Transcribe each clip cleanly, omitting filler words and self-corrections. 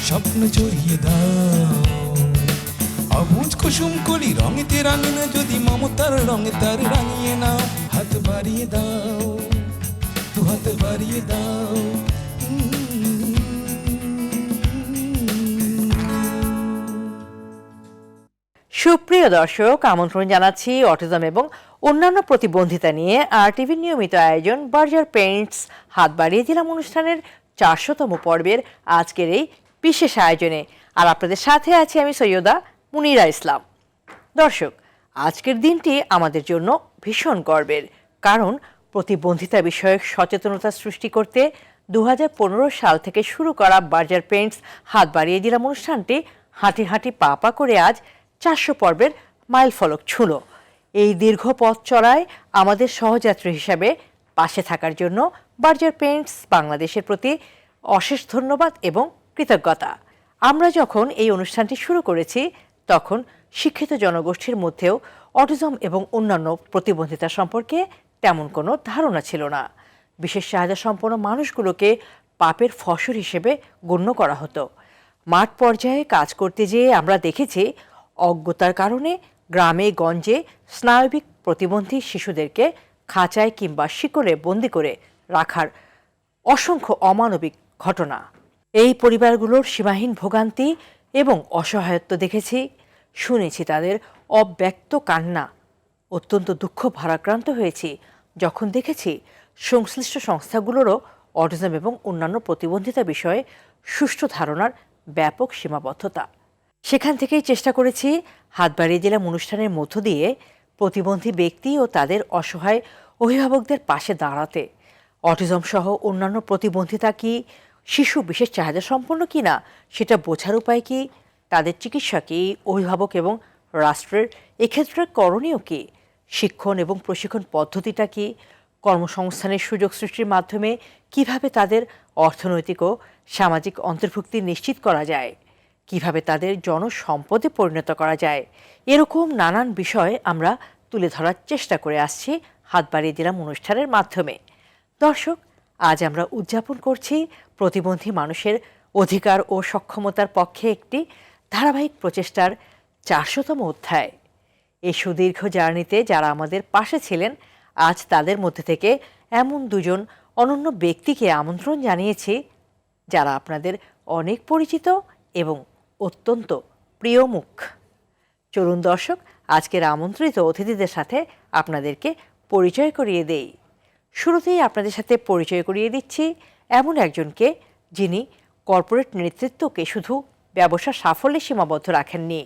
স্বপ্ন জড়িয়ে দাও। অবুজ কুসুম কলি রঙেতে রাঙিয়ে যদি মমতার রঙে তার রাঙিয়ে নাও। হাত বাড়িয়ে দাও, দু হাত বাড়িয়ে দাও। সুপ্রিয় দর্শক, আমন্ত্রণ জানাচ্ছি অটিজম এবং অন্যান্য প্রতিবন্ধিতা নিয়ে RTV নিয়মিত আয়োজন বার্জার পেইন্টস হাত বাড়িয়ে দিলাম অনুষ্ঠানের 400তম পর্বের আজকের এই বিশেষ আয়োজনে। আর আপনাদের সাথে আছি আমি সৈয়দা মুনিরা ইসলাম। দর্শক, আজকের দিনটি আমাদের জন্য ভীষণ গর্বের, কারণ প্রতিবন্ধিতা বিষয়ক সচেতনতা সৃষ্টি করতে 2015 সাল থেকে শুরু করা বার্জার পেইন্টস হাত বাড়িয়ে দিলাম অনুষ্ঠানটি হাঁটি হাঁটি পা পা করে আজ 400 পর্বের মাইল ফলক ছুঁল। এই দীর্ঘ পথ চলায় আমাদের সহযাত্রী হিসাবে পাশে থাকার জন্য বার্জার পেইন্টস বাংলাদেশের প্রতি অশেষ ধন্যবাদ এবং কৃতজ্ঞতা। আমরা যখন এই অনুষ্ঠানটি শুরু করেছি তখন শিক্ষিত জনগোষ্ঠীর মধ্যেও অটিজম এবং অন্যান্য প্রতিবন্ধিতা সম্পর্কে তেমন কোনো ধারণা ছিল না। বিশেষ চাহিদা সম্পন্ন মানুষগুলোকে পাপের ফসল হিসেবে গণ্য করা হতো। মাঠ পর্যায়ে কাজ করতে যেয়ে আমরা দেখেছি অজ্ঞতার কারণে গ্রামে গঞ্জে স্নায়বিক প্রতিবন্ধী শিশুদেরকে খাঁচায় কিংবা শিকলে বন্দি করে রাখার অসংখ্য অমানবিক ঘটনা। এই পরিবারগুলোর সীমাহীন ভোগান্তি এবং অসহায়ত্ব দেখেছি, শুনেছি তাদের অব্যক্ত কান্না। অত্যন্ত দুঃখ ভারাক্রান্ত হয়েছি যখন দেখেছি সংশ্লিষ্ট সংস্থাগুলোরও অটিজম এবং অন্যান্য প্রতিবন্ধিতা বিষয়ে সুষ্ঠু ধারণার ব্যাপক সীমাবদ্ধতা। সেখান থেকেই চেষ্টা করেছি হাত বাড়িয়ে দিলাম অনুষ্ঠানের মধ্য দিয়ে প্রতিবন্ধী ব্যক্তি ও তাদের অসহায় অভিভাবকদের পাশে দাঁড়াতে। অটিজম সহ অন্যান্য প্রতিবন্ধিতা কি শিশু বিশেষ চাহিদা সম্পন্ন কিনা সেটা বোঝার উপায় কি, তাদের চিকিৎসা কি, অভিভাবক এবং রাষ্ট্রের এক্ষেত্রে করণীয় কি, শিক্ষণ এবং প্রশিক্ষণ পদ্ধতিটা কি, কর্মসংস্থানের সুযোগ সৃষ্টির মাধ্যমে কিভাবে তাদের অর্থনৈতিক ও সামাজিক অন্তর্ভুক্তি নিশ্চিত করা যায়, কিভাবে তাদের জনসম্পদে পরিণত করা যায়, এরকম নানান বিষয় আমরা তুলে ধরার চেষ্টা করে আসছি হাত বাড়িয়ে দিলাম অনুষ্ঠানের মাধ্যমে। দর্শক, আজ আমরা উদযাপন করছি প্রতিবন্ধী মানুষের অধিকার ও সক্ষমতার পক্ষে একটি ধারাবাহিক প্রচেষ্টার 400তম অধ্যায়। এই সুদীর্ঘ জার্নিতে যারা আমাদের পাশে ছিলেন, আজ তাদের মধ্যে থেকে এমন দুজন অনন্য ব্যক্তিকে আমন্ত্রণ জানিয়েছি যারা আপনাদের অনেক পরিচিত এবং অত্যন্ত প্রিয় মুখ। চলুন দর্শক, আজকের আমন্ত্রিত অতিথিদের সাথে আপনাদেরকে পরিচয় করিয়ে দেই। শুরুতেই আপনাদের সাথে পরিচয় করিয়ে দিচ্ছি এমন একজনকে যিনি কর্পোরেট নেতৃত্বকে শুধু ব্যবসা সাফল্যে সীমাবদ্ধ রাখেননি,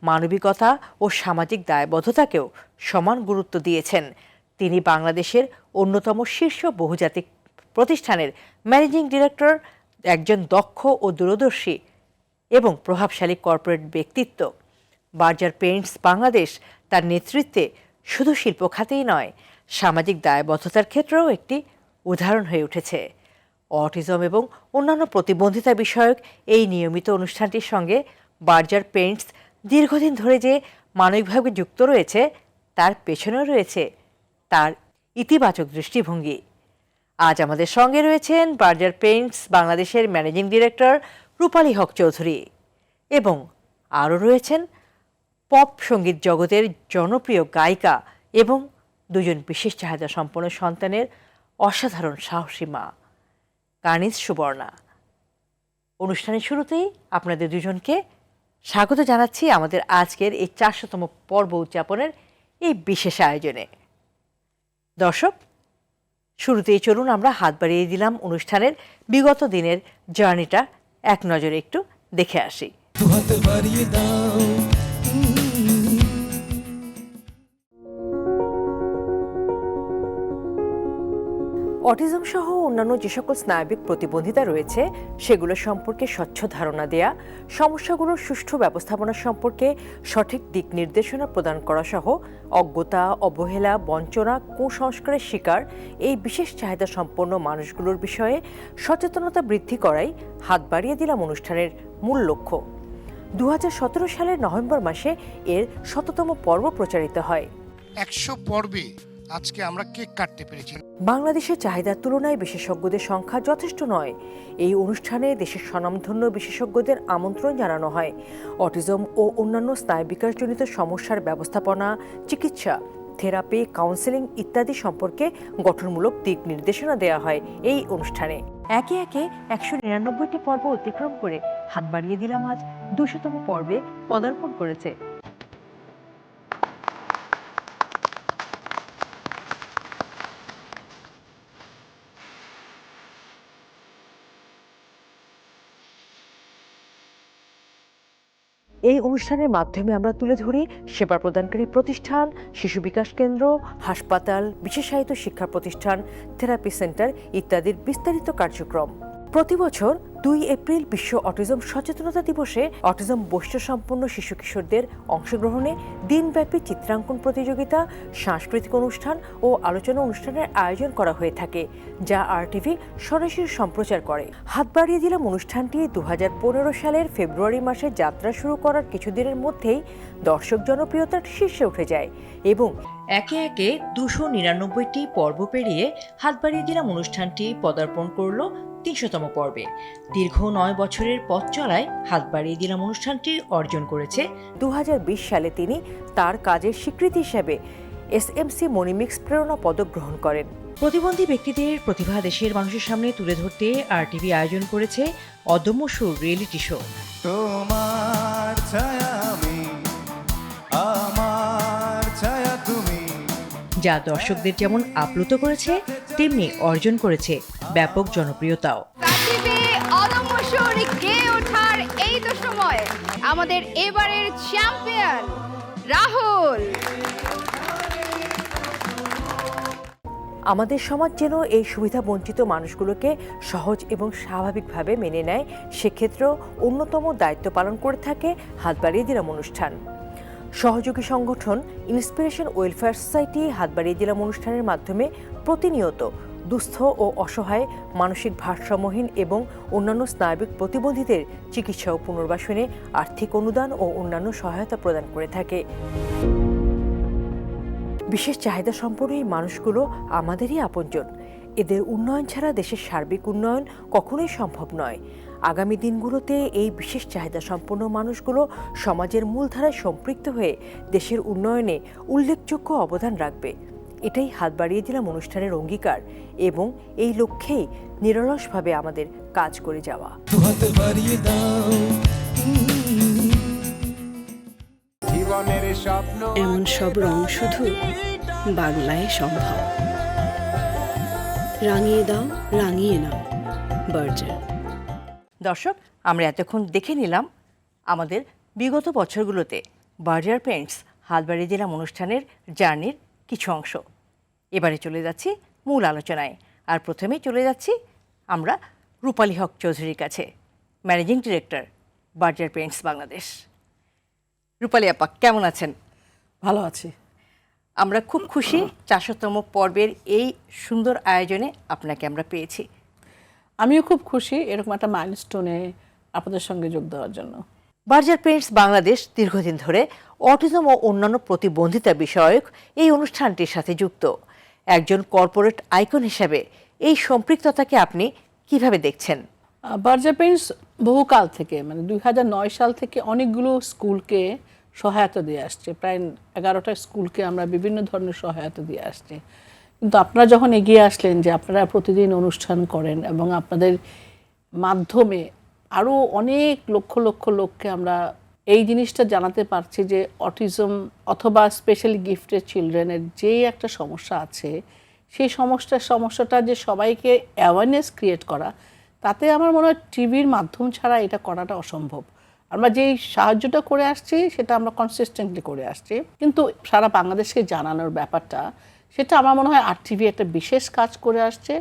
মানবিকতা ও সামাজিক দায়বদ্ধতাকেও সমান গুরুত্ব দিয়েছেন। তিনি বাংলাদেশের অন্যতম শীর্ষ বহুজাতিক প্রতিষ্ঠানের ম্যানেজিং ডিরেক্টর, একজন দক্ষ ও দূরদর্শী এবং প্রভাবশালী কর্পোরেট ব্যক্তিত্ব। বার্জার পেইন্টস বাংলাদেশ তার নেতৃত্বে শুধু শিল্প খাতেই নয়, সামাজিক দায়বদ্ধতার ক্ষেত্রেও একটি উদাহরণ হয়ে উঠেছে। অটিজম এবং অন্যান্য প্রতিবন্ধিতা বিষয়ক এই নিয়মিত অনুষ্ঠানটির সঙ্গে বার্জার পেইন্টস দীর্ঘদিন ধরে যে মানবিকভাবে যুক্ত রয়েছে তার পেছনেও রয়েছে তার ইতিবাচক দৃষ্টিভঙ্গি। আজ আমাদের সঙ্গে রয়েছেন বার্জার পেইন্টস বাংলাদেশের ম্যানেজিং ডিরেক্টর রূপালী হক চৌধুরী এবং আরও রয়েছেন পপ সঙ্গীত জগতের জনপ্রিয় গায়িকা এবং দুজন বিশেষ চাহিদা সম্পন্ন সন্তানের অসাধারণ সাহসী মা কানিজ সুবর্ণা। অনুষ্ঠানের শুরুতেই আপনাদের দুজনকে স্বাগত জানাচ্ছি আমাদের আজকের এই 400তম পর্ব উদযাপনের এই বিশেষ আয়োজনে। দর্শক, শুরুতেই চলুন আমরা হাত বাড়িয়ে দিলাম অনুষ্ঠানের বিগত দিনের জার্নিটা এক নজরে একটু দেখে আসি। অটিজম সহ অন্যান্য যে সকল স্নায়বিক প্রতিবন্ধিতা রয়েছে সেগুলো সম্পর্কে স্বচ্ছ ধারণা দেয়া, সমস্যাগুলোর সুষ্ঠু ব্যবস্থাপনা সম্পর্কে সঠিক দিক নির্দেশনা প্রদান করা সহ অজ্ঞতা, অবহেলা, বঞ্চনা, কুসংস্কারের শিকার এই বিশেষ চাহিদা সম্পন্ন মানুষগুলোর বিষয়ে সচেতনতা বৃদ্ধি করাই হাত বাড়িয়ে দিলাম অনুষ্ঠানের মূল লক্ষ্য। 2017 সালের নভেম্বর মাসে এর 100তম পর্ব প্রচারিত হয়। 100 পর্বে আজকে আমরা কেক কাটতে পেরেছি। বাংলাদেশের চাহিদার তুলনায় বিশেষজ্ঞদের সংখ্যা যথেষ্ট নয়। এই অনুষ্ঠানে দেশের স্বনামধন্য বিশেষজ্ঞদের আমন্ত্রণ জানানো হয়। অটিজম ও অন্যান্য স্নায়ু বিকাশজনিত সমস্যার ব্যবস্থাপনা, চিকিৎসা, থেরাপি, কাউন্সেলিং ইত্যাদি সম্পর্কে গঠনমূলক দিক নির্দেশনা দেওয়া হয় এই অনুষ্ঠানে। একে একে 199টি পর্ব অতিক্রম করে হাত বাড়িয়ে দিলাম আজ 200তম পর্বে পদার্পণ করেছে। এই অনুষ্ঠানের মাধ্যমে আমরা তুলে ধরি সেবা প্রদানকারী প্রতিষ্ঠান, শিশু বিকাশ কেন্দ্র, হাসপাতাল, বিশেষায়িত শিক্ষা প্রতিষ্ঠান, থেরাপি সেন্টার ইত্যাদির বিস্তারিত কার্যক্রম। প্রতি বছর 2 এপ্রিল বিশ্ব অটিজম সচেতনতা দিবসে অটিজম বৈশিষ্ট্যসম্পন্ন শিশু কিশোরদের অংশগ্রহণে দিনব্যাপী চিত্রাঙ্কন প্রতিযোগিতা, সাংস্কৃতিক অনুষ্ঠান ও আলোচনা অনুষ্ঠানের আয়োজন করা হয়ে থাকে, যা RTV সরাসরি সম্প্রচার করে। হাত বাড়িয়ে দিলাম অনুষ্ঠানটি 2015 সালের ফেব্রুয়ারি মাসে যাত্রা শুরু করার কিছুদিনের মধ্যেই দর্শক জনপ্রিয়তার শীর্ষে উঠে যায় এবং একে একে 299টি পর্ব পেরিয়ে হাত বাড়িয়ে দিলাম অনুষ্ঠানটি পদার্পণ করল 300তম পর্বে। দীর্ঘ 9 বছরের পথ চলায় হাত বাড়িয়ে দিলাম অনুষ্ঠানটি অর্জন করেছে। 2020 সালে তিনি তার কাজের স্বীকৃতি হিসেবে SMC মনিমিক্স প্রেরণা পদক গ্রহণ করেন। প্রতিবন্ধী ব্যক্তিদের প্রতিভা দেশের মানুষের সামনে তুলে ধরতে RTV আয়োজন করেছে অদম্য সুর রিয়েলিটি শো। তোমার ছায়া আমি, আমার ছায়া তুমি, যা দর্শকদের যেমন আপ্লুত করেছে তেমনি অর্জন করেছে ব্যাপক জনপ্রিয়তাও। অদম্য সুর গেয়ে ওঠার এই তো সময় আমাদের এবারের চ্যাম্পিয়ন রাহুল। আমাদের সমাজ যেন এই সুবিধা বঞ্চিত মানুষগুলোকে সহজ এবং স্বাভাবিকভাবে মেনে নেয়, সেক্ষেত্রেও অন্যতম দায়িত্ব পালন করে থাকে হাত বাড়িয়ে দিলাম অনুষ্ঠান। সহযোগী সংগঠন ইন্সপিরেশন ওয়েলফেয়ার সোসাইটি হাত বাড়িয়ে দিলাম অনুষ্ঠানের মাধ্যমে প্রতিনিয়ত দুস্থ ও অসহায়, মানসিক ভারসাম্যহীন এবং অন্যান্য স্নায়বিক প্রতিবন্ধীদের চিকিৎসা ও পুনর্বাসনে আর্থিক অনুদান ও অন্যান্য সহায়তা প্রদান করে থাকে। বিশেষ চাহিদা সম্পন্ন এই মানুষগুলো আমাদেরই আপনজন। এদের উন্নয়ন ছাড়া দেশের সার্বিক উন্নয়ন কখনোই সম্ভব নয়। আগামী দিনগুলোতে এই বিশেষ চাহিদা সম্পন্ন মানুষগুলো সমাজের মূলধারায় সম্পৃক্ত হয়ে দেশের উন্নয়নে উল্লেখযোগ্য অবদান রাখবে। এটাই হাত বাড়িয়ে দিলাম অনুষ্ঠানের অঙ্গীকার এবং এই লক্ষ্যেই নিরলসভাবে আমাদের কাজ করে যাওয়া। হাত বাড়িয়ে দাও, জীবনের স্বপ্ন। এমন সব রং শুধু বাংলায় সম্ভব। রাঙিয়ে দাও, রাঙিয়ে নাও, বার্জার। দর্শক, আমরা এতক্ষণ দেখে নিলাম আমাদের বিগত বছরগুলোতে বার্জার পেইন্টস হাত বাড়িয়ে দিলাম অনুষ্ঠানের জার্নির কিছু অংশ। এবারে চলে যাচ্ছি মূল আলোচনায়। আর প্রথমেই চলে যাচ্ছি আমরা রূপালী হক চৌধুরীর কাছে, managing director Berger Paints Bangladesh. Rupali আপা, কেমন আছেন? ভালো আছি। আমরা খুব খুশি 400তম পর্বের এই সুন্দর আয়োজনে আপনাকে আমরা পেয়েছি। আমিও খুব খুশি এরকম একটা মাইলস্টোনে আপনাদের সঙ্গে যোগ দেওয়ার জন্য। বার্জার পেইন্টস বাংলাদেশ দীর্ঘদিন ধরে অটিজম ও অন্যান্য প্রতিবন্ধিতা বিষয়ক এই অনুষ্ঠানটির সাথে যুক্ত। একজন কর্পোরেট আইকন হিসেবে এই সম্পৃক্ততাকে আপনি কিভাবে দেখছেন? বার্জার পেইন্টস বহুকাল থেকে, মানে 2009 সাল থেকে অনেকগুলো স্কুলকে সহায়তা দিয়ে আসছে। প্রায় 11টা স্কুলকে আমরা বিভিন্ন ধরনের সহায়তা দিয়ে আসছি। কিন্তু আপনারা যখন এগিয়ে আসলেন যে আপনারা প্রতিদিন অনুষ্ঠান করেন এবং আপনাদের মাধ্যমে আরও অনেক লক্ষ লক্ষ লোককে আমরা এই জিনিসটা জানাতে পারছি যে অটিজম অথবা স্পেশালি গিফটেড চিলড্রেনের যেই একটা সমস্যা আছে, সেই সমস্যাটা যে সবাইকে অ্যাওয়ারনেস ক্রিয়েট করা, তাতে আমার মনে হয় টিভির মাধ্যম ছাড়া এটা করাটা অসম্ভব। আমরা যেই সাহায্যটা করে আসছি সেটা আমরা কনসিস্টেন্টলি করে আসছি, কিন্তু সারা বাংলাদেশকে জানানোর ব্যাপারটা, সেটা আমার মনে হয় RTV একটা বিশেষ কাজ করে আসছে।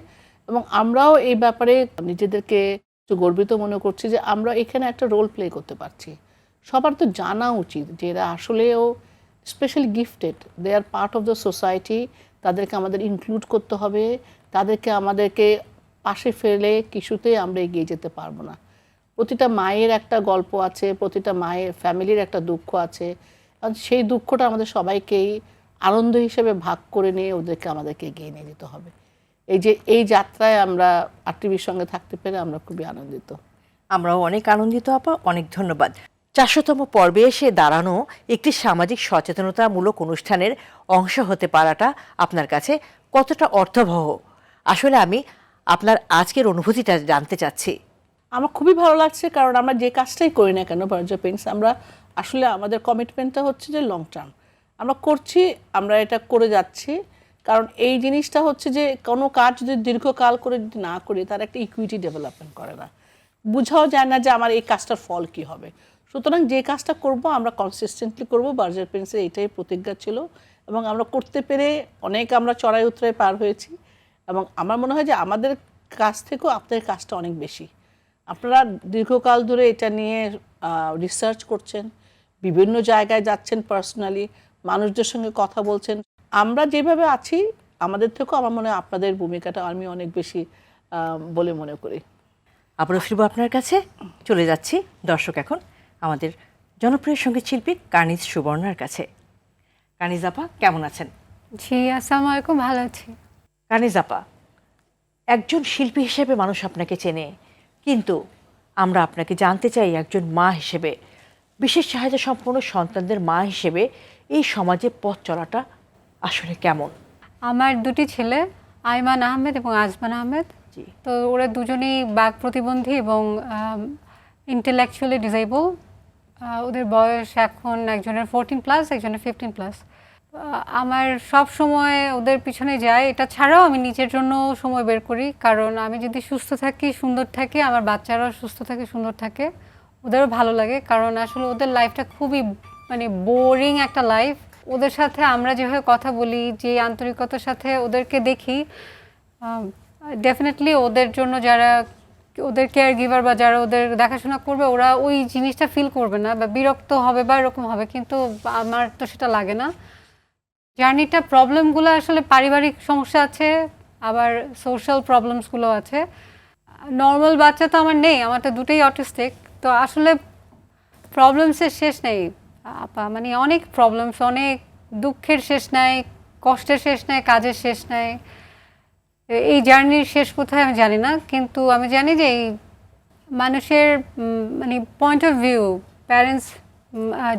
এবং আমরাও এই ব্যাপারে নিজেদেরকে একটু গর্বিত মনে করছি যে আমরা এখানে একটা রোল প্লে করতে পারছি। সবার তো জানা উচিত যে এরা আসলেও specially gifted, they are part of the society. তাদেরকে আমাদের ইনক্লুড করতে হবে, আমাদেরকে পাশে ফেলে কিছুতেই আমরা এগিয়ে যেতে পারবো না। প্রতিটা মায়ের একটা গল্প আছে, প্রতিটা মায়ের ফ্যামিলির একটা দুঃখ আছে, আর সেই দুঃখটা আমাদের সবাইকেই আনন্দ হিসেবে ভাগ করে নিয়ে আমাদেরকে এগিয়ে নিয়ে যেতে হবে। এই যাত্রায় আমরা আরটিভির সঙ্গে থাকতে পেরে আমরা খুবই আনন্দিত। আমরাও অনেক আনন্দিত আপা, অনেক ধন্যবাদ। 400তম পর্বে এসে দাঁড়ানো একটি সামাজিক সচেতনতামূলক অনুষ্ঠানের অংশ হতে পারাটা আপনার কাছে কতটা অর্থবহ, আসলে আমি আপনার আজকের অনুভূতিটা জানতে চাচ্ছি। আমার খুবই ভালো লাগছে, কারণ আমরা যে কাজটাই করি না কেন বার্জার পেইন্টস, আমরা আসলে আমাদের কমিটমেন্টটা হচ্ছে যে লং টার্ম আমরা করছি, আমরা এটা করে যাচ্ছি। কারণ এই জিনিসটা হচ্ছে যে কোনো কাজ যদি দীর্ঘকাল করে যদি না করি, তার একটা ইকুইটি ডেভেলপমেন্ট করে না, বুঝাও যায় না যে আমার এই কাজটার ফল কি হবে। সুতরাং যে কাজটা করব আমরা কনসিস্টেন্টলি করব। বার্জার পেইন্টসের এইটাই প্রতিজ্ঞা ছিল, এবং আমরা করতে পেরে অনেক আমরা চড়াই উতরাই পার হয়েছি। এবং আমার মনে হয় যে আমাদের কাছ থেকেও আপনাদের কাজটা অনেক বেশি। আপনারা দীর্ঘকাল ধরে এটা নিয়ে রিসার্চ করছেন, বিভিন্ন জায়গায় যাচ্ছেন, পার্সোনালি মানুষদের সঙ্গে কথা বলছেন। আমরা যেভাবে আছি আমাদের থেকেও আমার মনে হয় আপনাদের ভূমিকাটা আমি অনেক বেশি বলে মনে করি। আবারও ফিরবো আপনার কাছে, চলে যাচ্ছি দর্শক এখন আমাদের জনপ্রিয় সঙ্গীত শিল্পী কানিজ সুবর্ণার কাছে। কানিজ আপা কেমন আছেন? জি, আসসালামু আলাইকুম, ভালো আছি। কানিজ আপা, একজন শিল্পী হিসেবে মানুষ আপনাকে চেনে, কিন্তু আমরা আপনাকে জানতে চাই একজন মা হিসেবে, বিশেষ চাহিদা সম্পন্ন সন্তানদের মা হিসেবে এই সমাজে পথ চলাটা আসলে কেমন? আমার দুটি ছেলে, আইমান আহমেদ এবং আজমান আহমেদ। জি। তো ওরা দুজনেই বাক প্রতিবন্ধী এবং ইন্টেলেকচুয়ালি ডিসেবল। ওদের বয়স এখন একজনের 14+, একজনের 15+। আমার সব সময় ওদের পিছনে যায়, এটা ছাড়াও আমি নিজের জন্য সময় বের করি, কারণ আমি যদি সুস্থ থাকি, সুন্দর থাকি, আমার বাচ্চারাও সুস্থ থাকে, সুন্দর থাকে, ওদেরও ভালো লাগে। কারণ আসলে ওদের লাইফটা খুবই মানে বোরিং একটা লাইফ। ওদের সাথে আমরা যেভাবে কথা বলি, যে আন্তরিকতার সাথে ওদেরকে দেখি, ডেফিনেটলি ওদের জন্য যারা ওদের কেয়ার গিভার বা যারা ওদের দেখাশোনা করবে, ওরা ওই জিনিসটা ফিল করবে না বা বিরক্ত হবে বা এরকম হবে, কিন্তু আমার তো সেটা লাগে না। জার্নিটা প্রবলেমগুলো আসলে পারিবারিক সমস্যা আছে, আবার সোশ্যাল প্রবলেমসগুলো আছে। নর্মাল বাচ্চা তো আমার নেই, আমার তো দুটোই অটিস্টিক। তো আসলে প্রবলেমসের শেষ নেই আপা, মানে অনেক প্রবলেমস, অনেক দুঃখের শেষ নাই, কষ্টের শেষ নাই, কাজের শেষ নাই। এই জার্নির শেষ কোথায় আমি জানি না, কিন্তু আমি জানি যে এই মানুষের মানে পয়েন্ট অফ ভিউ, প্যারেন্টস,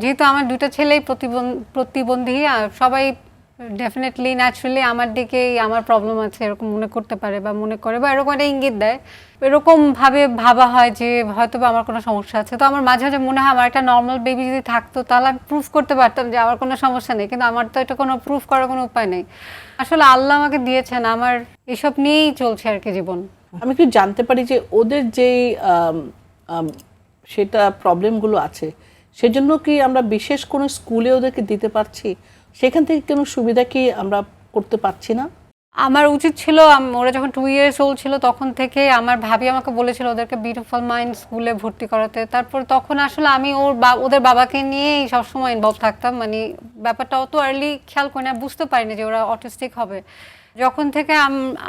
যেহেতু আমার দুটো ছেলেই প্রতিবন্ধী, আর সবাই ডেফিনেটলি ন্যাচারালি আমার দিকেই আমার প্রবলেম আছে এরকম মনে করতে পারে বা মনে করে বা এরকম একটা ইঙ্গিত দেয়, এরকমভাবে ভাবা হয় যে হয়তো বা আমার কোনো সমস্যা আছে। তো আমার মাঝে মাঝে মনে হয় আমার একটা নর্মাল বেবি যদি থাকতো তাহলে আমি প্রুফ করতে পারতাম যে আমার কোনো সমস্যা নেই, কিন্তু আমার তো এটা কোনো প্রুফ করার কোনো উপায় নেই। আসলে আল্লাহ আমাকে দিয়েছেন, আমার এসব নিয়েই চলছে আর কি জীবন। আমি কি জানতে পারি যে ওদের যেই সেটা প্রবলেমগুলো আছে, সেজন্য কি আমরা বিশেষ কোনো স্কুলে ওদেরকে দিতে পারছি? সেখান থেকে কোনো সুবিধা কি আমরা করতে পারছি না? আমার উচিত ছিল, ওরা যখন 2 years old ছিল তখন থেকে আমার ভাবি আমাকে বলেছিল ওদেরকে বিউটিফুল মাইন্ড স্কুলে ভর্তি করাতে। তারপর তখন আসলে আমি ওদের বাবাকে নিয়েই সবসময় ইনভলভ থাকতাম, মানে ব্যাপারটা অত আর্লি খেয়াল করি না, বুঝতে পারিনি যে ওরা অটিস্টিক হবে। যখন থেকে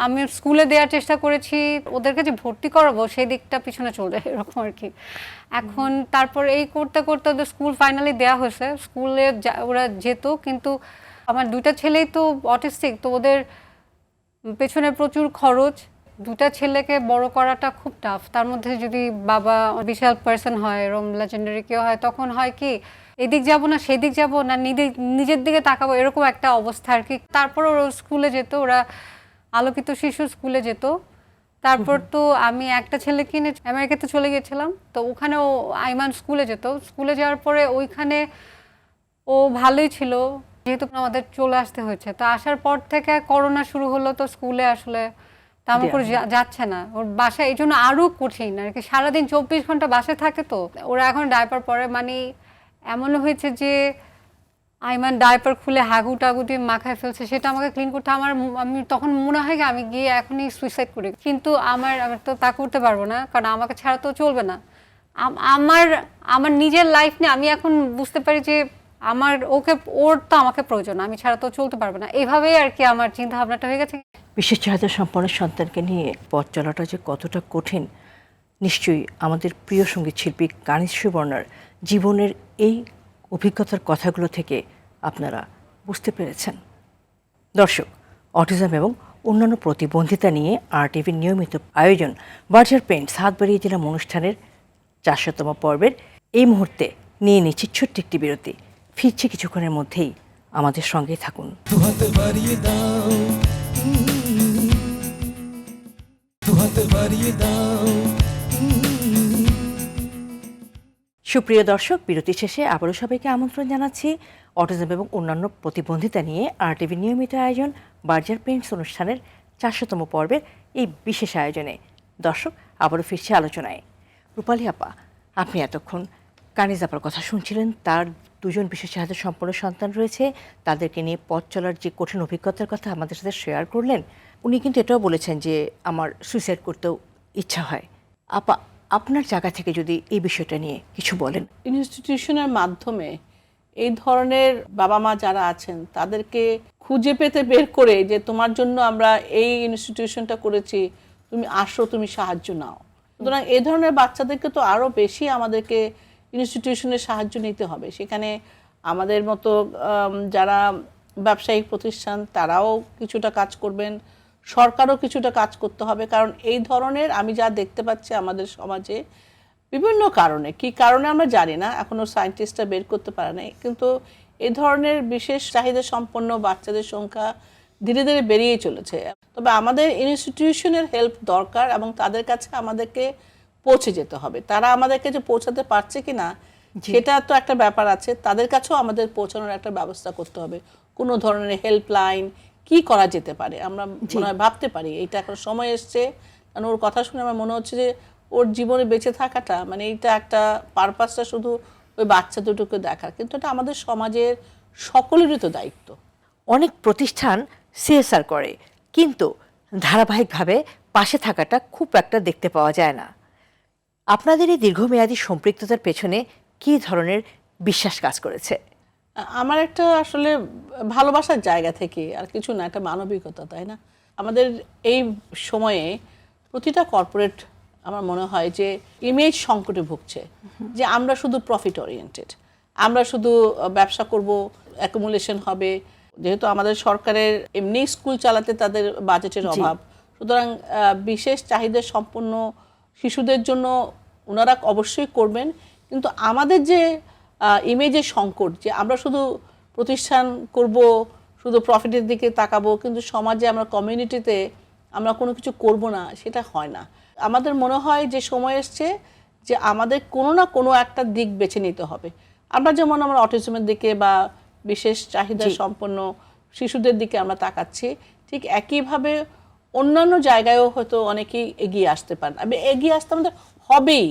আমি স্কুলে দেওয়ার চেষ্টা করেছি, ওদেরকে যে ভর্তি করাবো সেই দিকটা পিছনে চলে যায় এরকম আর কি। এখন তারপর এই করতে করতে ওদের স্কুল ফাইনালি দেওয়া হয়েছে, স্কুলে ওরা যেত, কিন্তু আমার দুইটা ছেলেই তো অটিস্টিক, তো ওদের পেছনে প্রচুর খরচ, দুটা ছেলেকে বড় করাটা খুব টাফ। তার মধ্যে যদি বাবা বিশাল পার্সন হয়, এরকম লেজেন্ডারি কেউ হয়, তখন হয় কি এদিক যাব না সেদিক যাব না, নিজের দিকে তাকাবো, এরকম একটা অবস্থা আর কি। তারপর ওরা স্কুলে যেত, ওরা আলোকিত শিশু স্কুলে যেত। তারপর তো আমি একটা ছেলে কিনে আমেরিকাতে চলে গেছিলাম, তো ওখানেও আইমান স্কুলে যেত। স্কুলে যাওয়ার পরে ওইখানে ও ভালোই ছিল, যেহেতু আমাদের চলে আসতে হয়েছে। তো আসার পর থেকে করোনা শুরু হলো, তো স্কুলে আসলে তেমন করে যাচ্ছে না, ওর বাসায় এই জন্য আরও কঠিন আর কি। সারাদিন 24 ঘন্টা বাসায় থাকে, তো ওরা এখন ডাইপার পরে, মানে এমনও হয়েছে যে আইমান ডাইপার খুলে হাগু টাগু দিয়ে মাখায় ফেলছে, সেটা আমাকে ক্লিন করতে আমি তখন মনে হয় যে আমি গিয়ে এখনই সুইসাইড করি, কিন্তু আমি তো তা করতে পারবো না, কারণ আমাকে ছাড়া তো চলবে না। আমার নিজের লাইফ নিয়ে আমি এখন বুঝতে পারি যে ওর তো আমাকে প্রয়োজন, আমি ছাড়া তো চলতে পারবে না, এইভাবেই আর কি আমার চিন্তা ভাবনাটা হয়ে গেছে। বিশেষ চাহিদা সম্পন্ন সন্তানকে নিয়ে পথ চলাটা যে কতটা কঠিন, নিশ্চয়ই আমাদের প্রিয় সঙ্গীত শিল্পী কানিজ সুবর্ণার জীবনের এই অভিজ্ঞতার কথাগুলো থেকে আপনারা বুঝতে পেরেছেন? দর্শক, অটিজম এবং অন্যান্য প্রতিবন্ধিতা নিয়ে RTVর নিয়মিত আয়োজন বার্জার পেইন্টস হাত বাড়িয়ে দিলাম অনুষ্ঠানের 400তম পর্বের এই মুহূর্তে নিয়ে নিচ্ছি ছোট্ট একটি বিরতি। ফিরছি কিছুক্ষণের মধ্যেই, আমাদের সঙ্গেই থাকুন। দু হাত বাড়িয়ে দাও, দু হাত বাড়িয়ে দাও। সুপ্রিয় দর্শক, বিরতি শেষে আবারও সবাইকে আমন্ত্রণ জানাচ্ছি অটিজম এবং অন্যান্য প্রতিবন্ধিতা নিয়ে RTVর নিয়মিত আয়োজন বার্জার পেইন্টস অনুষ্ঠানের 400তম পর্বের এই বিশেষ আয়োজনে। দর্শক, আবারও ফিরছে আলোচনায়। রূপালী আপা, আপনি এতক্ষণ কানিজ আপার কথা শুনছিলেন। তার দুজন বিশেষ চাহিদা সম্পন্ন সন্তান রয়েছে, তাদেরকে নিয়ে পথ চলার যে কঠিন অভিজ্ঞতার কথা আমাদের সাথে শেয়ার করলেন। উনি কিন্তু এটাও বলেছেন যে আমার সুইসাইড করতেও ইচ্ছা হয়। আপা, আপনার জায়গা থেকে যদি এই বিষয়টা নিয়ে কিছু বলেন। ইনস্টিটিউশনের মাধ্যমে এই ধরনের বাবা মা যারা আছেন তাদেরকে খুঁজে পেতে বের করে যে তোমার জন্য আমরা এই ইনস্টিটিউশনটা করেছি, তুমি আসো, তুমি সাহায্য নাও। সুতরাং এই ধরনের বাচ্চাদেরকে তো আরও বেশি আমাদেরকে ইনস্টিটিউশনের সাহায্য নিতে হবে। সেখানে আমাদের মতো যারা ব্যবসায়িক প্রতিষ্ঠান তারাও কিছুটা কাজ করবেন, সরকারও কিছুটা কাজ করতে হবে। কারণ এই ধরনের আমি যা দেখতে পাচ্ছি আমাদের সমাজে বিভিন্ন কারণে, কি কারণে আমরা জানি না, এখনও সায়েন্টিস্টরা বের করতে পারে নাই, কিন্তু এই ধরনের বিশেষ চাহিদা সম্পন্ন বাচ্চাদের সংখ্যা ধীরে ধীরে বেরিয়ে চলেছে। তবে আমাদের ইনস্টিটিউশনের হেল্প দরকার এবং তাদের কাছে আমাদেরকে পৌঁছে যেতে হবে। তারা আমাদেরকে যে পৌঁছাতে পারছে কি না সেটা তো একটা ব্যাপার আছে, তাদের কাছেও আমাদের পৌঁছানোর একটা ব্যবস্থা করতে হবে। কোনো ধরনের হেল্পলাইন কি করা যেতে পারে আমরা মনে হয় ভাবতে পারি। এইটা এখন সময় এসছে, কারণ ওর কথা শুনে আমার মনে হচ্ছে যে ওর জীবনে বেঁচে থাকাটা মানে এইটা একটা পারপাসটা শুধু ওই বাচ্চা দুটোকে দেখার, কিন্তু এটা আমাদের সমাজের সকলেরই তো দায়িত্ব। অনেক প্রতিষ্ঠান CSR করে, কিন্তু ধারাবাহিকভাবে পাশে থাকাটা খুব একটা দেখতে পাওয়া যায় না। আপনাদের এই দীর্ঘমেয়াদী সম্পৃক্ততার পেছনে কী ধরনের বিশ্বাস কাজ করেছে? আমার একটা আসলে ভালোবাসার জায়গা থেকে, আর কিছু না, একটা মানবিকতা, তাই না? আমাদের এই সময়ে প্রতিটা কর্পোরেট আমার মনে হয় যে ইমেজ সংকটে ভুগছে, যে আমরা শুধু প্রফিট ওরিয়েন্টেড, আমরা শুধু ব্যবসা করব, অ্যাকুমুলেশন হবে। যেহেতু আমাদের সরকারের এমনি স্কুল চালাতে তাদের বাজেটের অভাব, সুতরাং বিশেষ চাহিদা সম্পন্ন শিশুদের জন্য ওনারা অবশ্যই করবেন, কিন্তু আমাদের যে ইমেজের সংকট, যে আমরা শুধু প্রতিষ্ঠান করব, শুধু প্রফিটের দিকে তাকাবো, কিন্তু সমাজে আমরা কমিউনিটিতে আমরা কোনো কিছু করব না, সেটা হয় না। আমাদের মনে হয় যে সময় এসছে যে আমাদের কোনো না কোনো একটা দিক বেছে নিতে হবে। আমরা যেমন আমরা অটিজমের দিকে বা বিশেষ চাহিদা সম্পন্ন শিশুদের দিকে আমরা তাকাচ্ছি, ঠিক একইভাবে অন্যান্য জায়গায়ও হয়তো অনেকেই এগিয়ে আসতে পারেন। এগিয়ে আসতে আমাদের হবেই,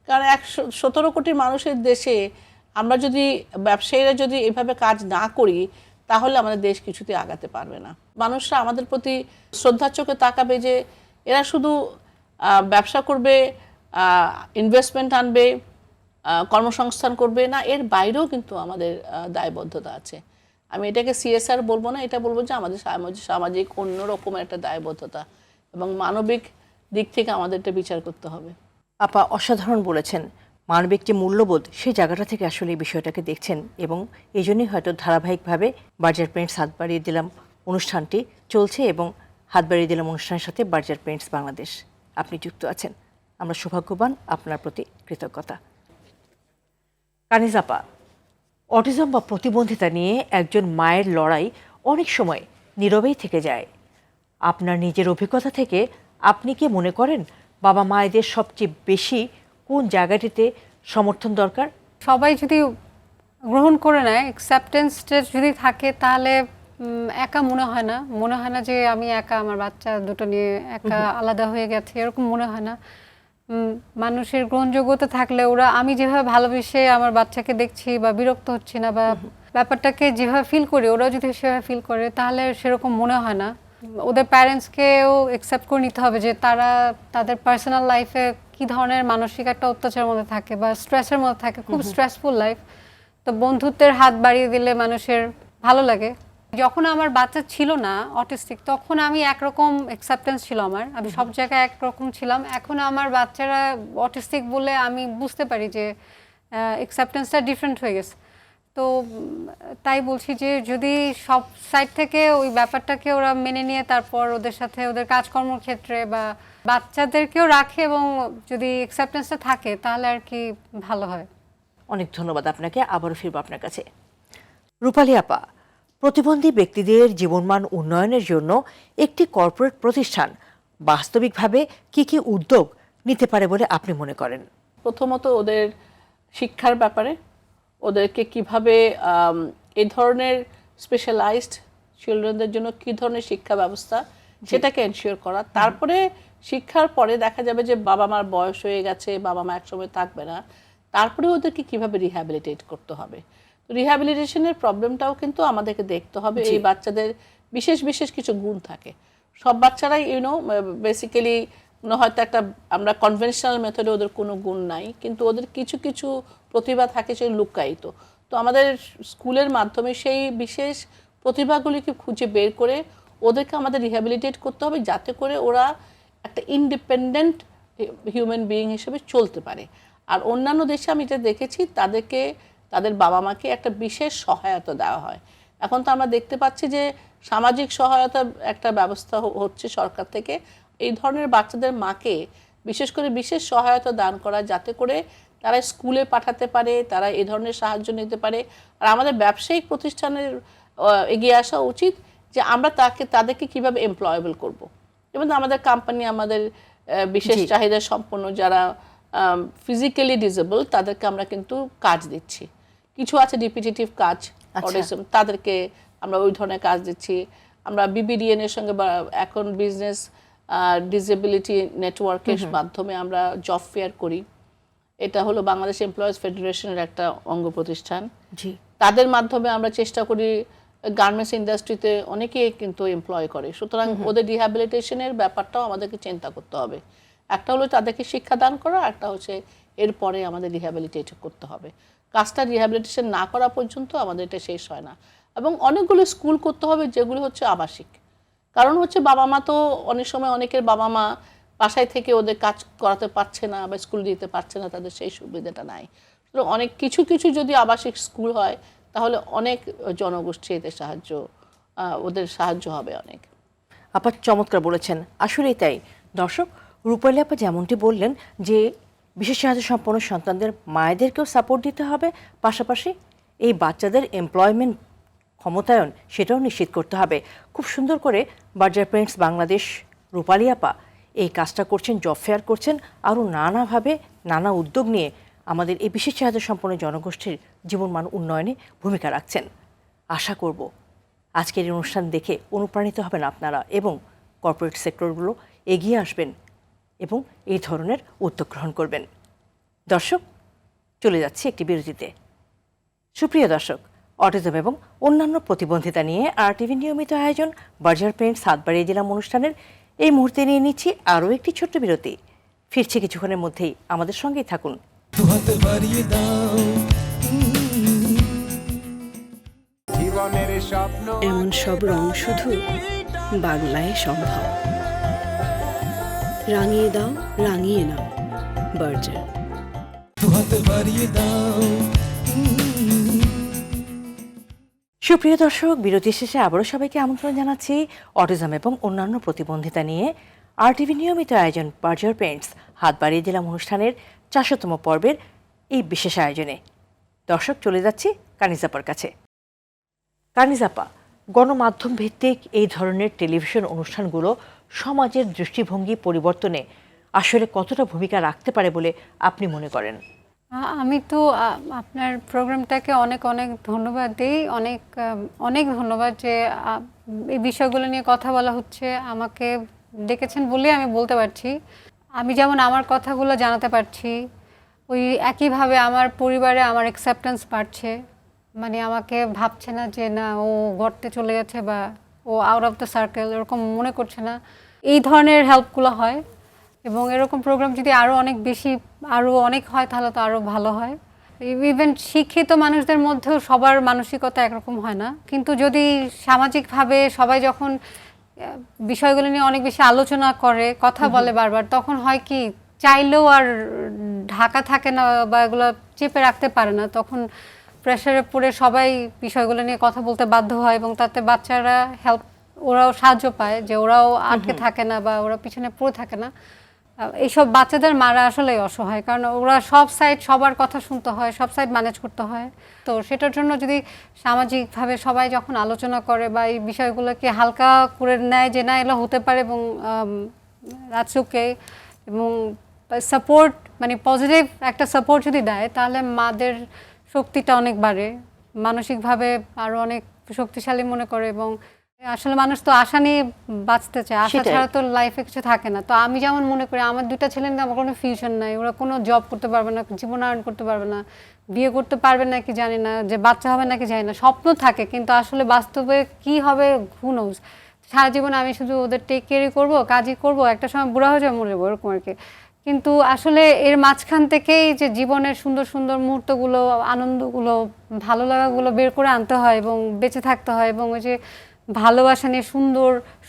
কারণ 117 কোটি মানুষের দেশে আমরা যদি ব্যবসায়ীরা যদি এভাবে কাজ না করি তাহলে আমাদের দেশ কিছুতে আগাতে পারবে না। মানুষরা আমাদের প্রতি শ্রদ্ধার চোখে তাকাবে যে এরা শুধু ব্যবসা করবে, ইনভেস্টমেন্ট আনবে, কর্মসংস্থান করবে না, এর বাইরেও কিন্তু আমাদের দায়বদ্ধতা আছে। আমি এটাকে CSR বলবো না, এটা বলবো যে আমাদের সামাজিক অন্যরকম একটা দায়বদ্ধতা এবং মানবিক দিক থেকে আমাদের এটা বিচার করতে হবে। আপা অসাধারণ বলেছেন। মানবিক যে মূল্যবোধ সেই জায়গাটা থেকে আসলে এই বিষয়টাকে দেখছেন, এবং এই জন্যই হয়তো ধারাবাহিকভাবে বার্জার পেইন্টস হাত বাড়িয়ে দিলাম অনুষ্ঠানটি চলছে, এবং হাত বাড়িয়ে দিলাম অনুষ্ঠানের সাথে বার্জার পেইন্টস বাংলাদেশ আপনি যুক্ত আছেন। আমরা সৌভাগ্যবান, আপনার প্রতি কৃতজ্ঞতা। কানিজ আপা, অটিজম বা প্রতিবন্ধিতা নিয়ে একজন মায়ের লড়াই অনেক সময় নীরবেই থেকে যায়। আপনার নিজের অভিজ্ঞতা থেকে আপনি কি মনে করেন বাবা মায়েদের সবচেয়ে বেশি কোন জায়গাটিতে সমর্থন দরকার? সবাই যদি গ্রহণ করে নেয়, অ্যাকসেপ্টেন্সটা যদি থাকে, তাহলে একা মনে হয় না যে আমি একা, আমার বাচ্চা দুটো নিয়ে একা আলাদা হয়ে গেছে, এরকম মনে হয় না। মানুষের গ্রহণযোগ্যতা থাকলে ওরা আমি যেভাবে ভালোবেসে আমার বাচ্চাকে দেখছি বা বিরক্ত হচ্ছি না বা ব্যাপারটাকে যেভাবে ফিল করি ওরাও যদি সেভাবে ফিল করে, তাহলে সেরকম মনে হয় না। ওদের প্যারেন্টসকেও অ্যাকসেপ্ট করে নিতে হবে যে তারা তাদের পার্সোনাল লাইফে কী ধরনের মানসিক একটা অত্যাচারের মধ্যে থাকে বা স্ট্রেসের মধ্যে থাকে, খুব স্ট্রেসফুল লাইফ। তো বন্ধুত্বের হাত বাড়িয়ে দিলে মানুষের ভালো লাগে। যখন আমার বাচ্চা ছিল না অটিস্টিক, তখন আমি একরকম অ্যাকসেপ্টেন্স ছিল আমার, আমি সব জায়গায় একরকম ছিলাম। এখন আমার বাচ্চারা অটিস্টিক বলে আমি বুঝতে পারি যে অ্যাকসেপ্টেন্সটা ডিফারেন্ট হয়ে গেছে। তো তাই বলছি যে যদি সব সাইড থেকে ওই ব্যাপারটাকে ওরা মেনে নিয়ে তারপর ওদের সাথে ওদের কাজকর্মের ক্ষেত্রে বা বাচ্চাদেরকেও রাখে এবং যদি অ্যাকসেপ্টেন্সটা থাকে তাহলে আর কি ভালো হয়। অনেক ধন্যবাদ আপনাকে, আবারও ফিরবো আপনার কাছে। রূপালী আপা, প্রতিবন্ধী ব্যক্তিদের জীবনমান উন্নয়নের জন্য একটি কর্পোরেট প্রতিষ্ঠান বাস্তবিকভাবে কি কি উদ্যোগ নিতে পারে বলে আপনি মনে করেন? প্রথমত ওদের শিক্ষার ব্যাপারে, ওদেরকে কিভাবে এই ধরনের স্পেশালাইজড চিলড্রেনদের জন্য কী ধরনের শিক্ষা ব্যবস্থা সেটাকে এনশিওর করা। তারপরে শিক্ষার পরে দেখা যাবে যে বাবা মার বয়স হয়ে গেছে, বাবা মা একসময় থাকবে না, তারপরে ওদেরকে কিভাবে রিহ্যাবিলিটেট করতে হবে। রিহ্যাবিলিটেশনের প্রবলেমটাও কিন্তু আমাদেরকে দেখতে হবে। এই বাচ্চাদের বিশেষ বিশেষ কিছু গুণ থাকে, সব বাচ্চারাই বেসিক্যালি হয়তো একটা আমরা কনভেনশনাল মেথডে ওদের কোনো গুণ নাই, কিন্তু ওদের কিছু কিছু প্রতিভা থাকে সেই লুকায়িত। তো আমাদের স্কুলের মাধ্যমে সেই বিশেষ প্রতিভাগুলিকে খুঁজে বের করে ওদেরকে আমাদের রিহ্যাবিলিটেট করতে হবে, যাতে করে ওরা একটা ইন্ডিপেন্ডেন্ট হিউম্যান বিইং হিসেবে চলতে পারে। আর অন্যান্য দেশে আমি এটা দেখেছি, তাদেরকে তাদের বাবা মাকে একটা বিশেষ সহায়তা দেওয়া হয়। এখন তো আমরা দেখতে পাচ্ছি যে সামাজিক সহায়তা একটা ব্যবস্থা হচ্ছে সরকার থেকে, এই ধরনের বাচ্চাদের মাকে বিশেষ করে বিশেষ সহায়তা দান করা, যাতে করে তারা স্কুলে পাঠাতে পারে, তারা এই ধরনের সাহায্য নিতে পারে। আর আমাদের ব্যবসায়িক প্রতিষ্ঠানের এগিয়ে আসা উচিত যে আমরা তাদেরকে কিভাবে এমপ্লয়েবল করব। যেমন আমাদের কোম্পানি আমাদের বিশেষ চাহিদা সম্পন্ন যারা ফিজিক্যালি ডিসেবল তাদেরকে আমরা কিন্তু কাজ দিচ্ছি। কিছু আছে রিপিটেটিভ কাজ, তাদেরকে আমরা ওই ধরনের কাজ দিচ্ছি। আমরা বিবিডিএন এর সঙ্গে এখন বিজনেস ডিসেবিলিটি নেটওয়ার্কের মাধ্যমে আমরা জব ফেয়ার করি। এটা হলো বাংলাদেশ এমপ্লয়ার্স ফেডারেশনের একটা অঙ্গ প্রতিষ্ঠান। তাদের মাধ্যমে আমরা চেষ্টা করি, গার্মেন্টস ইন্ডাস্ট্রিতে অনেকেই কিন্তু এমপ্লয় করে, সুতরাং ওদের রিহ্যাবিলিটেশনের ব্যাপারটাও আমাদেরকে চিন্তা করতে হবে। একটা হলো তাদেরকে শিক্ষাদান করা, একটা হচ্ছে এরপরে আমাদের রিহ্যাবিলিটেট করতে হবে। কাজটা রিহ্যাবিলিটেশন না করা পর্যন্ত আমাদের এটা শেষ হয় না। এবং অনেকগুলো স্কুল করতে হবে যেগুলো হচ্ছে আবাসিক, কারণ হচ্ছে বাবা মা তো অনেক সময় অনেকের বাবা মা বাসায় থেকে ওদের কাজ করাতে পারছে না বা স্কুল দিতে পারছে না, তাদের সেই সুবিধাটা নাই। অনেক কিছু কিছু যদি আবাসিক স্কুল হয় তাহলে অনেক জনগোষ্ঠী এতে ওদের সাহায্য হবে অনেক। আপা চমৎকার বলেছেন, আসলেই তাই। দর্শক, রূপালী আপা যেমনটি বললেন যে বিশেষ চাহিদা সম্পন্ন সন্তানদের মায়েদেরকেও সাপোর্ট দিতে হবে, পাশাপাশি এই বাচ্চাদের এমপ্লয়মেন্ট ক্ষমতায়ন সেটাও নিশ্চিত করতে হবে। খুব সুন্দর করে বার্জার পেরেন্টস বাংলাদেশ রূপালী আপা এই কাজটা করছেন, জব ফেয়ার করছেন, আরও নানাভাবে নানা উদ্যোগ নিয়ে আমাদের এই বিশেষ চাহিদা সম্পন্ন জনগোষ্ঠীর জীবনমান উন্নয়নে ভূমিকা রাখছেন। আশা করব আজকের এই অনুষ্ঠান দেখে অনুপ্রাণিত হবেন আপনারা এবং কর্পোরেট সেক্টরগুলো এগিয়ে আসবেন এবং এই ধরনের উদ্যোগ গ্রহণ করবেন। দর্শক, চলে যাচ্ছি একটি বিরতিতে। সুপ্রিয় দর্শক, অটিজম এবং অন্যান্য প্রতিবন্ধিতা নিয়ে RTV নিয়মিত আয়োজন বার্জার পেরেন্টস হাত বাড়িয়ে দিলাম অনুষ্ঠানের এই মুহূর্তে নিয়ে নিচ্ছি আরও একটি ছোট্ট বিরতি। ফিরছি কিছুক্ষণের মধ্যেই, আমাদের সঙ্গেই থাকুন। এমন সব রং শুধু বাংলায় সম্ভব। রাঙিয়ে দাও, রাঙিয়ে নাও, বার্জার। সুপ্রিয় দর্শক, বিরতি শেষে আবারও সবাইকে আমন্ত্রণ জানাচ্ছি অটিজম এবং অন্যান্য প্রতিবন্ধিতা নিয়ে RTV নিয়মিত আয়োজন বার্জার পেরেন্টস হাত বাড়িয়ে দিলাম অনুষ্ঠানের 400তম পর্বের এই বিশেষ আয়োজনে। দর্শক, চলে যাচ্ছি কানিজাপার কাছে। কানিজাপা, গণমাধ্যম ভিত্তিক এই ধরনের টেলিভিশন অনুষ্ঠানগুলো সমাজের দৃষ্টিভঙ্গি পরিবর্তনে আসলে কতটা ভূমিকা রাখতে পারে বলে আপনি মনে করেন? আমি তো আপনার প্রোগ্রামটাকে অনেক অনেক ধন্যবাদ দিই, অনেক অনেক ধন্যবাদ যে এই বিষয়গুলো নিয়ে কথা বলা হচ্ছে। আমাকে ডেকেছেন বলে আমি বলতে পারছি। আমি যেমন আমার কথাগুলো জানাতে পারছি, ওই একইভাবে আমার পরিবারে আমার অ্যাকসেপ্টেন্স বাড়ছে। মানে আমাকে ভাবছে না যে না ও গর্তে চলে গেছে বা ও আউট অফ দ্য সার্কেল, এরকম মনে করছে না। এই ধরনের হেল্পগুলো হয় এবং এরকম প্রোগ্রাম যদি আরও অনেক বেশি আরও অনেক হয় তাহলে তো আরও ভালো হয়। ইভেন শিক্ষিত মানুষদের মধ্যেও সবার মানসিকতা একরকম হয় না, কিন্তু যদি সামাজিকভাবে সবাই যখন বিষয়গুলো নিয়ে অনেক বেশি আলোচনা করে, কথা বলে বারবার, তখন হয় কি চাইলেও আর ঢাকা থাকে না বা এগুলো চেপে রাখতে পারে না, তখন প্রেশারে পড়ে সবাই বিষয়গুলো নিয়ে কথা বলতে বাধ্য হয় এবং তাতে বাচ্চারা ওরাও সাহায্য পায়, যে ওরাও আটকে থাকে না বা ওরা পিছনে পড়ে থাকে না। এইসব বাচ্চাদের মারা আসলেই অসহায়, কারণ ওরা সব সাইড সবার কথা শুনতে হয়, সব সাইড ম্যানেজ করতে হয়। তো সেটার জন্য যদি সামাজিকভাবে সবাই যখন আলোচনা করে বা এই বিষয়গুলোকে হালকা করে নেয় যে না এগুলো হতে পারে এবং দ্যাটস ওকে, এবং সাপোর্ট মানে পজিটিভ একটা সাপোর্ট যদি দেয়, তাহলে মাদের শক্তিটা অনেক বাড়ে, মানসিকভাবে আরও অনেক শক্তিশালী মনে করে। এবং আসলে মানুষ তো আশা নিয়ে বাঁচতে চায়, আশা ছাড়া তো লাইফে কিছু থাকে না। তো আমি যেমন মনে করি আমার 2টা ছেলে নিয়ে আমার কোনো ফিউচার নাই, ওরা কোনো জব করতে পারবে না, জীবনায়ন করতে পারবে না, বিয়ে করতে পারবে না কি জানি না, যে বাচ্চা হবে নাকি জানি না, স্বপ্ন থাকে কিন্তু আসলে বাস্তবে কি হবে হু নোজ। সারা জীবন আমি শুধু ওদের টেক কেয়ারই করবো, কাজই করবো, একটা সময় বুড়া হয়ে যাবে, মরে যাবো, এরকম আর কি। কিন্তু আসলে এর মাঝখান থেকেই যে জীবনের সুন্দর সুন্দর মুহূর্তগুলো, আনন্দগুলো, ভালো লাগাগুলো বের করে আনতে হয় এবং বেঁচে থাকতে হয়। এবং ওই যে ভালোবাসা নিয়ে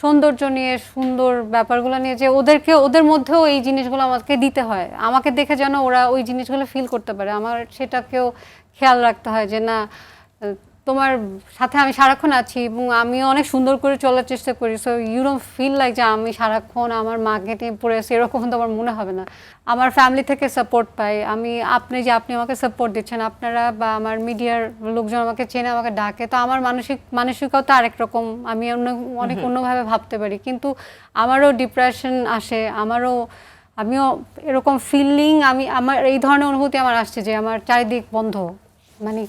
সৌন্দর্য নিয়ে সুন্দর ব্যাপারগুলো নিয়ে যে ওদের মধ্যেও এই জিনিসগুলো আমাকে দিতে হয়, আমাকে দেখে যেন ওরা ওই জিনিসগুলো ফিল করতে পারে। আমার সেটাকেও খেয়াল রাখতে হয় যে না তোমার সাথে আমি সারাক্ষণ আছি এবং আমিও অনেক সুন্দর করে চলার চেষ্টা করি। So you don't feel like যে আমি সারাক্ষণ আমার মাকে নিয়ে পড়ে আছি, এরকম তো আমার মনে হবে না। আমার ফ্যামিলি থেকে সাপোর্ট পাই আমি, আপনি আমাকে সাপোর্ট দিচ্ছেন, আপনারা বা আমার মিডিয়ার লোকজন আমাকে চেনে, আমাকে ডাকে, তো আমার মানসিকতা আরেক রকম, আমি অনেক অন্যভাবে ভাবতে পারি। কিন্তু আমারও ডিপ্রেশন আসে, আমিও এরকম ফিলিং, আমার এই ধরনের অনুভূতি আমার আসছে যে আমার চারিদিক বন্ধ, মানে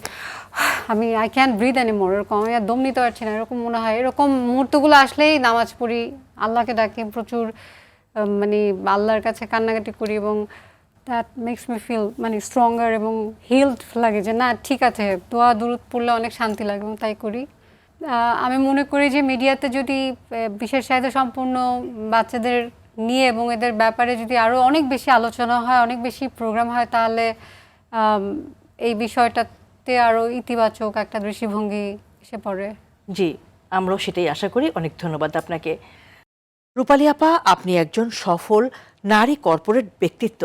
আই ক্যান ব্রিথ এনিমোর, এরকম আমি আর দম নিতে পারছি না, এরকম মনে হয়। এরকম মুহূর্তগুলো আসলেই নামাজ পড়ি, আল্লাহকে ডাকি প্রচুর, মানে আল্লাহর কাছে কান্নাকাটি করি এবং দ্যাট মেক্স মি ফিল মানে স্ট্রঙ্গার এবং হিলড লাগে, যে না ঠিক আছে, দোয়া দুরুদ পড়লে অনেক শান্তি লাগে এবং তাই করি। আমি মনে করি যে মিডিয়াতে যদি বিশেষ চাহিদা সম্পন্ন বাচ্চাদের নিয়ে এবং এদের ব্যাপারে যদি আরও অনেক বেশি আলোচনা হয়, অনেক বেশি প্রোগ্রাম হয়, তাহলে এই বিষয়টাতে আরও ইতিবাচক একটা দৃষ্টিভঙ্গি এসে পড়ে। জি, আমরাও সেটাই আশা করি। অনেক ধন্যবাদ আপনাকে। রূপালী আপা, আপনি একজন সফল নারী কর্পোরেট ব্যক্তিত্ব।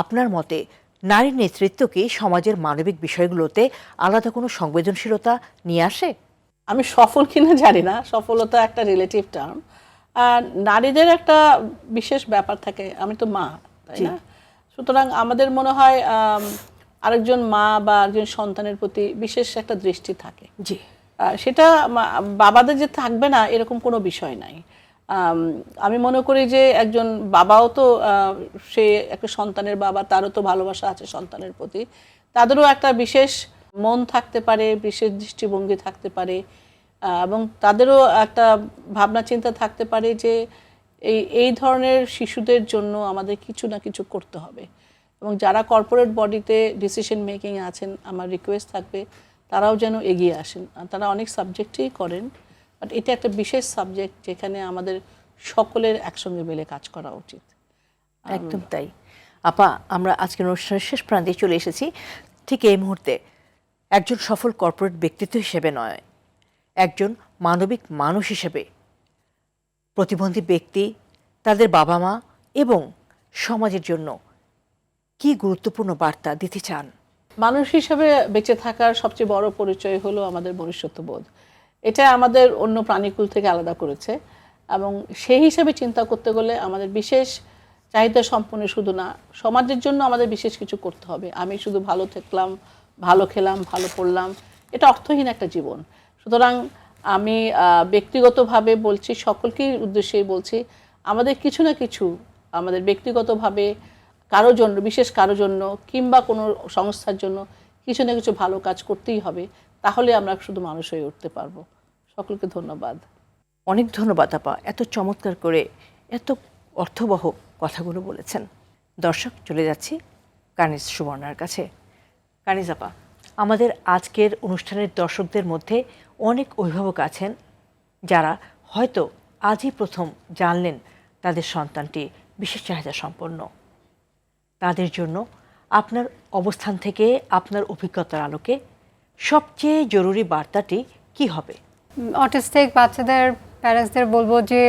আপনার মতে নারীর নেতৃত্ব কি সমাজের মানবিক বিষয়গুলোতে আলাদা কোনো সংবেদনশীলতা নিয়ে আসে? আমি সফল কিনা জানি না, সফলতা একটা রিলেটিভ টার্ম। নারীদের একটা বিশেষ ব্যাপার থাকে, আমি তো মা, তাই না? সুতরাং আমাদের মনে হয় আরেকজন মা বা একজন সন্তানের প্রতি বিশেষ একটা দৃষ্টি থাকে। জি, সেটা বাবাদের যে থাকবে না এরকম কোনো বিষয় নাই। আমি মনে করি যে একজন বাবাও তো সে একটা সন্তানের বাবা, তারও তো ভালোবাসা আছে সন্তানের প্রতি, তাদেরও একটা বিশেষ মন থাকতে পারে, বিশেষ দৃষ্টিভঙ্গি থাকতে পারে, এবং তাদেরও একটা ভাবনা চিন্তা থাকতে পারে যে এই ধরনের শিশুদের জন্য আমাদের কিছু না কিছু করতে হবে। এবং যারা কর্পোরেট বডিতে ডিসিশন মেকিং আছেন, আমার রিকোয়েস্ট থাকবে তারাও যেন এগিয়ে আসেন। তারা অনেক সাবজেক্টেই করেন, বাট এটা একটা বিশেষ সাবজেক্ট যেখানে আমাদের সকলের একসঙ্গে মিলে কাজ করা উচিত। একদম তাই। আপা, আমরা আজকের অনুষ্ঠানের শেষ প্রান্তে চলে এসেছি। ঠিক এই মুহূর্তে একজন সফল কর্পোরেট ব্যক্তিত্ব হিসেবে নয়, একজন মানবিক মানুষ হিসেবে প্রতিবন্ধী ব্যক্তি, তাদের বাবা মা এবং সমাজের জন্য কি গুরুত্বপূর্ণ বার্তা দিতে চান? মানুষ হিসেবে বেঁচে থাকার সবচেয়ে বড় পরিচয় হলো আমাদের মনুষ্যত্ববোধ। এটা আমাদের অন্য প্রাণীকুল থেকে আলাদা করেছে, এবং সেই হিসেবে চিন্তা করতে গেলে আমাদের বিশেষ চাহিদা সম্পন্ন শুধু না, সমাজের জন্য আমাদের বিশেষ কিছু করতে হবে। আমি শুধু ভালো থাকলাম, ভালো খেলাম, ভালো পড়লাম, এটা অর্থহীন একটা জীবন। সুতরাং আমি ব্যক্তিগতভাবে বলছি, সকলকেই উদ্দেশ্যেই বলছি, আমাদের কিছু না কিছু আমাদের ব্যক্তিগতভাবে কারো জন্য, বিশেষ কারো জন্য কিংবা কোনো সংস্থার জন্য কিছু না কিছু ভালো কাজ করতেই হবে, তাহলে আমরা শুধু মানুষ হয়ে উঠতে পারবো। সকলকে ধন্যবাদ। অনেক ধন্যবাদ আপা, এত চমৎকার করে এত অর্থবহ কথাগুলো বলেছেন। দর্শক, চলে যাচ্ছি কানিজ সুবর্ণার কাছে। কানিজ আপা, আমাদের আজকের অনুষ্ঠানের দর্শকদের মধ্যে অনেক অভিভাবক আছেন যারা হয়তো আজই প্রথম জানলেন তাদের সন্তানটি বিশেষ চাহিদা সম্পন্ন। তাদের জন্য আপনার অবস্থান থেকে, আপনার অভিজ্ঞতার আলোকে সবচেয়ে জরুরি বার্তাটি কি হবে? অটিস্টিক বাচ্চাদের প্যারেন্টসদের বলবো যে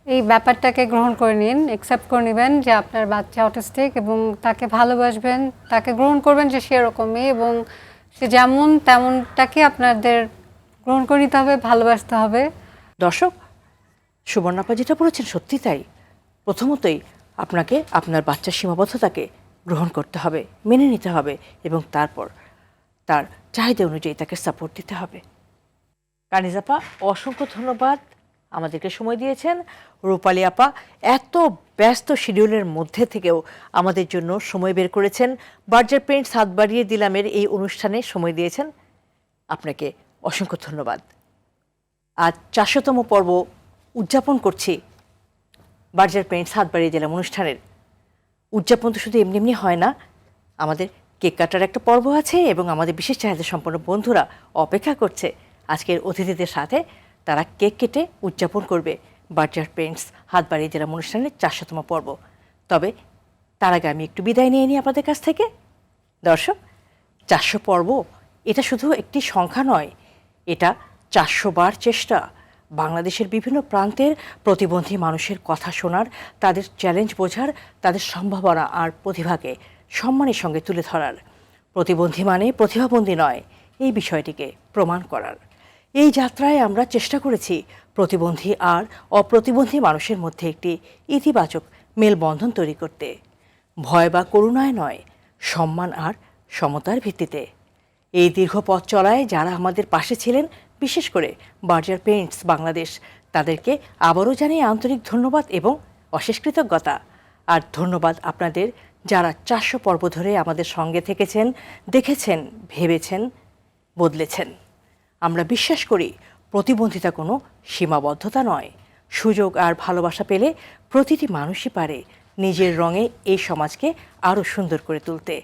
এই ব্যাপারটাকে গ্রহণ করে নিন, অ্যাকসেপ্ট করে নেবেন যে আপনার বাচ্চা অটিস্টিক, এবং তাকে ভালোবাসবেন, তাকে গ্রহণ করবেন যে সে এরকমই, এবং সে যেমন তেমনটাকে আপনাদের গ্রহণ করে নিতে হবে, ভালোবাসতে হবে। দর্শক, সুবর্ণাপা যেটা বলেছেন সত্যি তাই। প্রথমতই আপনাকে আপনার বাচ্চার সীমাবদ্ধতাকে গ্রহণ করতে হবে, মেনে নিতে হবে এবং তারপর তার চাহিদা অনুযায়ী তাকে সাপোর্ট দিতে হবে। কানিজাপা, অসংখ্য ধন্যবাদ, আমাদেরকে সময় দিয়েছেন। রূপালী আপা, এত ব্যস্ত শিডিউলের মধ্যে থেকেও আমাদের জন্য সময় বের করেছেন। বার্জার পেইন্টস হাত বাড়িয়ে দিলামের এই অনুষ্ঠানে সময় দিয়েছেন, আপনাকে অসংখ্য ধন্যবাদ। আজ 400তম পর্ব উদযাপন করছি বার্জার পেইন্টস হাত বাড়িয়ে দিলাম অনুষ্ঠানের। উদযাপন তো শুধু এমনি এমনি হয় না, আমাদের কেক কাটার একটা পর্ব আছে এবং আমাদের বিশেষ চাহিদা সম্পন্ন বন্ধুরা অপেক্ষা করছে আজকের অতিথিদের সাথে। তারা কেক কেটে উদযাপন করবে বার্জার পেইন্টস হাত বাড়িয়ে দিলাম অনুষ্ঠানের 400তম পর্ব। তবে তার আগে আমি একটু বিদায় নিয়ে নিই আপনাদের কাছ থেকে। দর্শক, 400 পর্ব এটা শুধু একটি সংখ্যা নয়, এটা 400 বার চেষ্টা বাংলাদেশের বিভিন্ন প্রান্তের প্রতিবন্ধী মানুষের কথা শোনার, তাদের চ্যালেঞ্জ বোঝার, তাদের সম্ভাবনা আর প্রতিভাকে সম্মানের সঙ্গে তুলে ধরার। প্রতিবন্ধী মানে প্রতিভাবন্ধী নয়, এই বিষয়টিকে প্রমাণ করার। এই যাত্রায় আমরা চেষ্টা করেছি প্রতিবন্ধী আর অপ্রতিবন্ধী মানুষের মধ্যে একটি ইতিবাচক মেলবন্ধন তৈরি করতে। ভয় বা করুণায় নয়, সম্মান আর সমতার ভিত্তিতে। এই দীর্ঘ পথ চলায় যারা আমাদের পাশে ছিলেন, বিশেষ করে বার্জার পেইন্টস বাংলাদেশ, তাদেরকে আবারও জানিয়ে আন্তরিক ধন্যবাদ এবং অশেষ কৃতজ্ঞতা। আর ধন্যবাদ আপনাদের যারা 400 পর্ব ধরে আমাদের সঙ্গে থেকেছেন, দেখেছেন, ভেবেছেন, বদলেছেন। আমরা বিশ্বাস করি প্রতিবন্ধিতা কোনো সীমাবদ্ধতা নয়। সুযোগ আর ভালোবাসা পেলে প্রতিটি মানুষই পারে নিজের রঙে এই সমাজকে আরও সুন্দর করে তুলতে।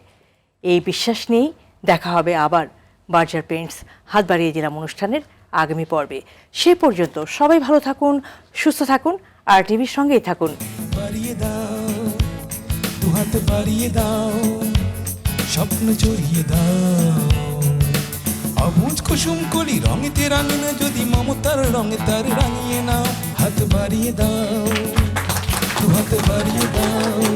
এই বিশ্বাস নিয়েই দেখা হবে আবার বার্জার পেইন্টস হাত বাড়িয়ে দিলাম অনুষ্ঠানের আগামী পর্বে। সে পর্যন্ত সবাই ভালো থাকুন, সুস্থ থাকুন, আর টিভির সঙ্গেই থাকুন। বাড়িয়ে দাও, দু হাত বাড়িয়ে দাও, স্বপ্ন জড়িয়ে দাও। অবুজ কুসুম কলি রঙেতে রাঙিনা যদি মমতার রঙে তার রাঙিয়ে নাও। হাত বাড়িয়ে দাও, দু হাত বাড়িয়ে দাও,